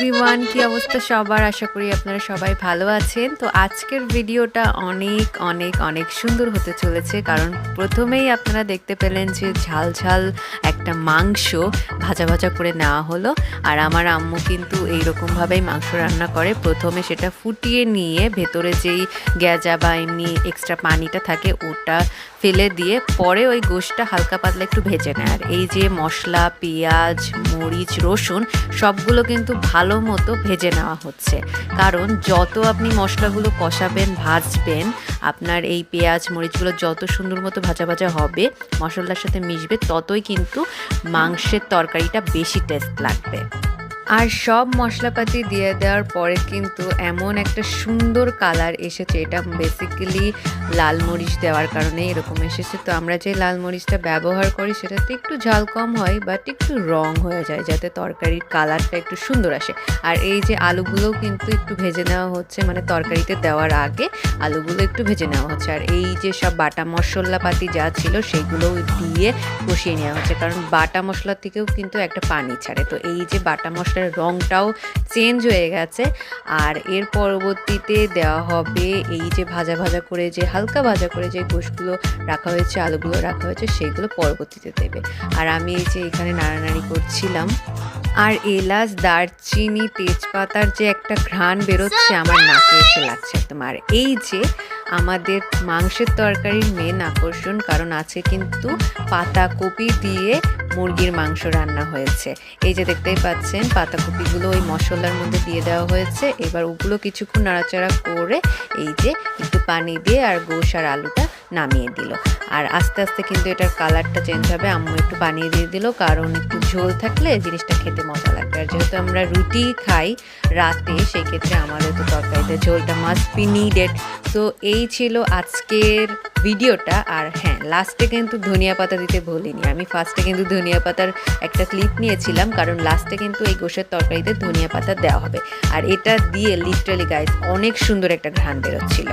Everyone, কি অবস্থা সবার? আশা করি আপনারা সবাই ভালো আছেন। তো আজকের ভিডিওটা অনেক অনেক অনেক সুন্দর হতে চলেছে, কারণ প্রথমেই আপনারা দেখতে পেলেন যে ঝাল ঝাল একটা মাংস ভাজা ভাজা করে নেওয়া হলো। আর আমার আম্মু কিন্তু এইরকমভাবেই মাংস রান্না করে। প্রথমে সেটা ফুটিয়ে নিয়ে ভেতরে যেই গ্যাজা বা এমনি এক্সট্রা পানিটা থাকে ওটা ফেলে দিয়ে পরে ওই গোশটা হালকা পাতলা একটু ভেজে নেয়। আর এই যে মশলা, পেঁয়াজ, মরিচ, রসুন সবগুলো কিন্তু ভালো মতো ভেজে নেওয়া হচ্ছে, কারণ যত আপনি মশলাগুলো কষাবেন, ভাজবেন, আপনার এই পেঁয়াজ মরিচগুলো যত সুন্দর মতো ভাজা ভাজা হবে, মশলার সাথে মিশবে, ততই কিন্তু মাংসের তরকারিটা বেশি টেস্ট লাগবে। আর সব মশলাপাতি দিয়ে দেওয়ার পরে কিন্তু এমন একটা সুন্দর কালার এসেছে। এটা বেসিক্যালি লাল মরিচ দেওয়ার কারণে এরকম এসেছে। তো আমরা যে লাল মরিচটা ব্যবহার করি সেটাতে একটু ঝাল কম হয়, বাট একটু রং হয়ে যায় যাতে তরকারির কালারটা একটু সুন্দর আসে। আর এই যে আলুগুলোও কিন্তু একটু ভেজে নেওয়া হচ্ছে, মানে তরকারিতে দেওয়ার আগে আলুগুলো একটু ভেজে নেওয়া হচ্ছে। আর এই যে সব বাটা মশলাপাতি যা ছিল সেইগুলোও দিয়ে কষিয়ে নেওয়া হচ্ছে, কারণ বাটা মশলা থেকেও কিন্তু একটা পানি ছাড়ে। তো এই যে বাটা মশলা রংটাও চেঞ্জ হয়ে গেছে। আর এর পরবর্তীতে দেওয়া হবে এই যে ভাজা ভাজা করে, যে হালকা ভাজা করে যে গোশগুলো রাখা হয়েছে, আলুগুলো রাখা হয়েছে, সেইগুলো পরবর্তীতে দেবে। আর আমি এই যে এখানে নাড়ানাড়ি করছিলাম। আর এলাচ, দারচিনি, তেজপাতার যে একটা ঘ্রাণ বেরোচ্ছে আমার নাকে এসে লাগছে একদম। আর এই যে আমাদের মাংসের তরকারির মেন আকর্ষণ, কারণ আছে কিন্তু পাতাকপি দিয়ে মুরগির মাংস রান্না হয়েছে। এই যে দেখতেই পাচ্ছেন পাতাকপিগুলো ওই মশলার মধ্যে দিয়ে দেওয়া হয়েছে। এবার ওগুলো কিছুক্ষণ নাড়াচাড়া করে এই যে একটু পানি দিয়ে আর গোশ আর আলুটা নামিয়ে দিল। আর আস্তে আস্তে কিন্তু এটার কালারটা চেঞ্জ হবে। আম্মু একটু পানি দিয়ে দিল, কারণ একটু ঝোল থাকলে জিনিসটা খেতে মজা লাগবে। আর যেহেতু আমরা রুটি খাই রাতে, সেই ক্ষেত্রে আমাদের তো তরকারিতে ঝোলটা মাস্ট বি নিডেড। তো এই ছিল আজকের ভিডিওটা। আর হ্যাঁ, লাস্টে কিন্তু ধনিয়া পাতা দিতে ভুলিনি। আমি ফার্স্টে কিন্তু ধনিয়া পাতার একটা ক্লিপ নিয়েছিলাম, কারণ লাস্টে কিন্তু এই গোশের তরকারিতে ধনিয়া পাতা দেওয়া হবে। আর এটা দিয়ে লিটারালি গাইস অনেক সুন্দর একটা ঘ্রাণ বেরোচ্ছিল।